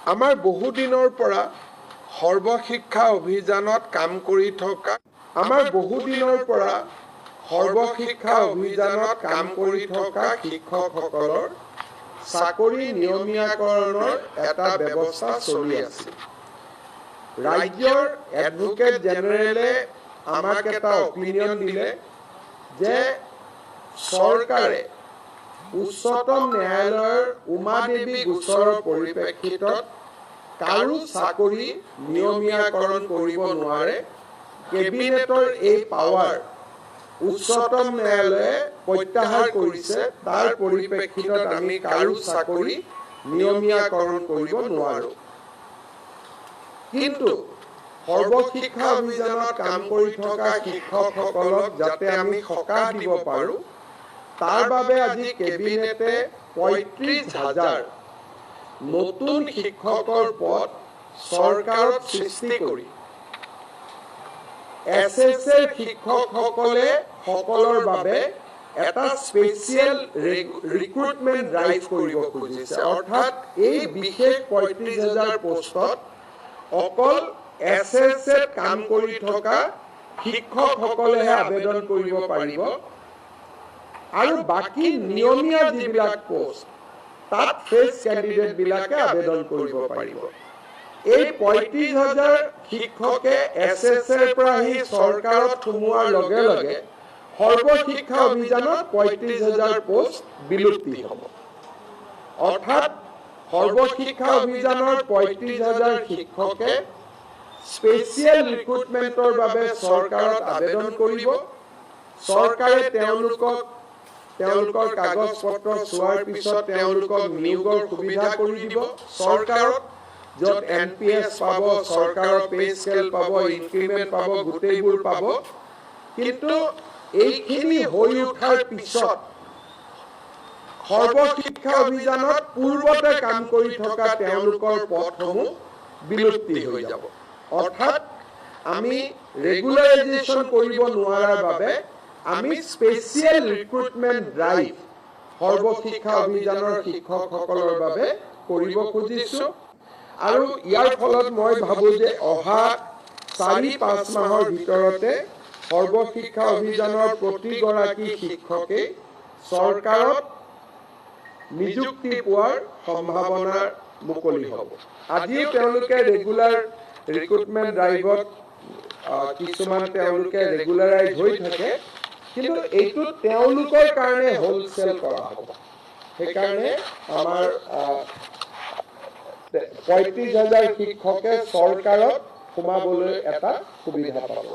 আমাৰ বহুদিনৰ পৰা সৰ্বশিক্ষা অভিযানত কাম কৰি থকা শিক্ষকসকলৰ চাকৰি নিয়মীয়াকৰণৰ এটা ব্যৱস্থা চলি আছিল। ৰাজ্যৰ এডভোকেট জেনেৰেলে আমাক এটা অপিনিয়ন দিলে যে চৰকাৰে উচ্চতম ন্যায়ালয়ৰ উমাদেৱী গোচৰৰ পৰিপ্ৰেক্ষিতত কাৰো চাকৰি নিয়মীয়াকৰণ কৰিব নোৱাৰে। কেবিনেটৰ এই পাৱাৰ উচ্চতম ন্যায়ালয়ে প্ৰত্যাহাৰ কৰিছে। তাৰ পৰিপ্ৰেক্ষিতত আমি কাৰো চাকৰি নিয়মীয়াকৰণ কৰিব নোৱাৰো। কিন্তু সৰ্বশিক্ষা অভিযানত কাম কৰি থকা শিক্ষকসকলক যাতে আমি সকাহ দিব পাৰো, তাৰ বাবে আজি কেবিনেটে ৩৫,০০০ নতুন শিক্ষকৰ পদ চৰকাৰত সৃষ্টি কৰি SSL শিক্ষকসকলে সকলৰ বাবে এটা স্পেচিয়েল ৰিক্ৰুটমেণ্ট ড্ৰাইভ কৰিব খুজিছে। অৰ্থাৎ এই বিশেষ ৩৫,০০০ পোষ্টত অকল SSL কাম কৰি থকা শিক্ষকসকলেহে আবেদন কৰিব পাৰিব আৰু বাকী নিয়মীয়া যিবিলাক পোষ্ট তাত ফ্ৰেছ কেণ্ডিডেটবিলাকে আবেদন কৰিব পাৰিব। এই ৩৫,০০০ শিক্ষকে SSL পৰা আহি চৰকাৰত সোমোৱাৰ লগে লগে সৰ্বশিক্ষা অভিযানত ৩৫,০০০ পোষ্ট বিলুপ্তি হ'ব। অৰ্থাৎ সৰ্বশিক্ষা অভিযানৰ ৩৫,০০০ শিক্ষকে স্পেচিয়েল ৰিক্ৰুটমেণ্টৰ বাবে চৰকাৰত আবেদন কৰিব। চৰকাৰে তেওঁলোকৰ কাগজ পত্ৰ চোৱাৰ পিছত তেওঁলোকক নিয়োগৰ সুবিধা কৰি দিব। চৰকাৰত য'ত NPS পাব, চৰকাৰৰ পে স্কেল পাব, ইনক্ৰিমেণ্ট পাব, গোটেইবোৰ পাব। কিন্তু এইখিনি হৈ উঠাৰ পিছত সৰ্বশিক্ষা অভিযানত পূৰ্বতে কাম কৰি থকা তেওঁলোকৰ পদসমূহ বিলুপ্তি হৈ যাব। অৰ্থাৎ আমি ৰেগুলাৰাইজেশ্যন কৰিব নোৱাৰাৰ বাবে আমি স্পেচিয়েল ৰিক্ৰুটমেণ্ট ড্ৰাইভ সৰ্বশিক্ষা অভিযানৰ শিক্ষকসকলৰ বাবে কৰিব খুজিছোঁ। আৰু ইয়াৰ ফলত মই ভাবোঁ যে অহা ৪-৫ মাহৰ ভিতৰতে সৰ্বশিক্ষা অভিযানৰ প্ৰতিগৰাকী শিক্ষকে চৰকাৰত নিযুক্তি পোৱাৰ সম্ভাৱনা মুকলি হ'ব। আজিও তেওঁলোকে ৰেগুলাৰ ৰিক্ৰুটমেণ্ট ড্ৰাইভত কিছুমান তেওঁলোকে ৰেগুলাৰাইজ হৈ থাকে, কিন্তু এইটো তেওঁলোকৰ কাৰণে হোলচেল কৰা হ'ব। সেইকাৰণে আমাৰ ৩৫,০০০ শিক্ষকে চৰকাৰত সোমাবলৈ এটা সুবিধা পাব।